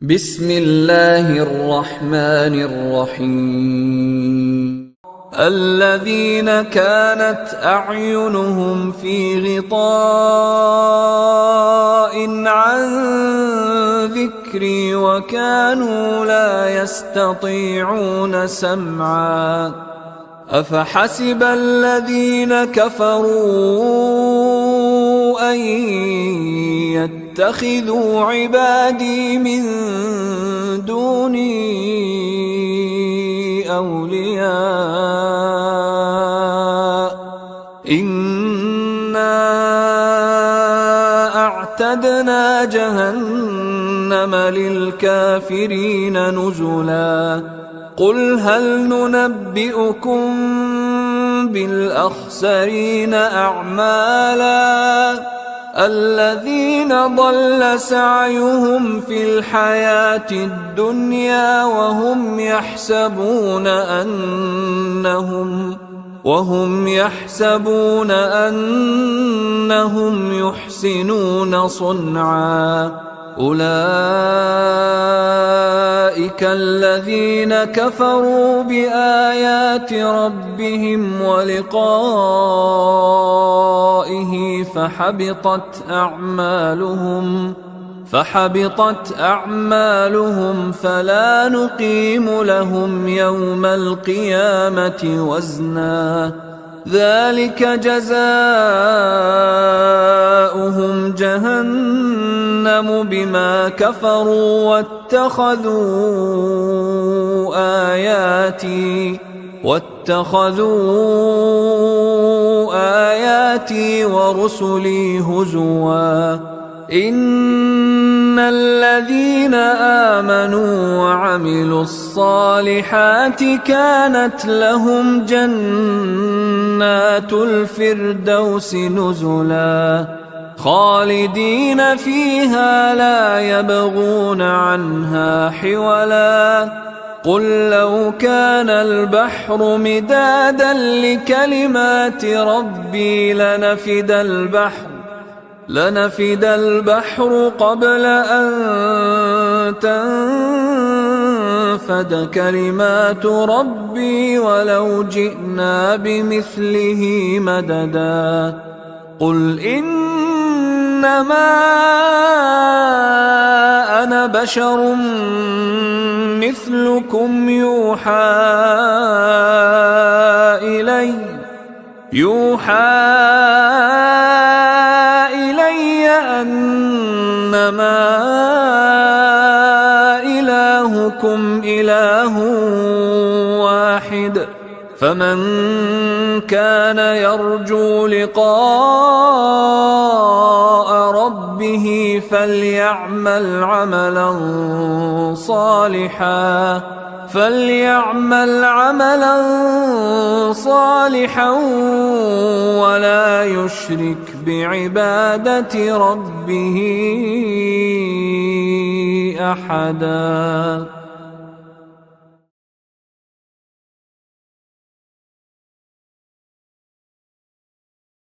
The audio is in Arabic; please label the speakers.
Speaker 1: بسم الله الرحمن الرحيم الذين كانت أعينهم في غطاء عن ذكري وكانوا لا يستطيعون سمعا أفحسب الذين كفروا أن يتخذوا عبادي من دوني أولياء إنا أعتدنا جهنم للكافرين نزلا قل هل ننبئكم بالأخسرين أعمالا الذين ضل سعيهم في الحياة الدنيا وهم يحسبون أنهم يحسنون صنعا أولئك الذين كفروا بآيات ربهم ولقائه فحبطت أعمالهم فلا نقيم لهم يوم القيامة وزنا ذلك جزاؤهم جهنم بما كفروا واتخذوا آياتي ورسلي هزوا إن الذين آمنوا وعملوا الصالحات كانت لهم جنات الفردوس نزلا خالدين فيها لا يبغون عنها حولا قل لو كان البحر مدادا لكلمات ربي لنفد البحر قبل أن تنفد كلمات ربي ولو جئنا بمثله مددا قل إنما أنا بشر مثلكم يوحى إلي أنما إلهكم إله واحد فمن كان يرجو لقاء ربه فليعمل عملا صالحا ولا يشرك بعبادة ربه أحدا.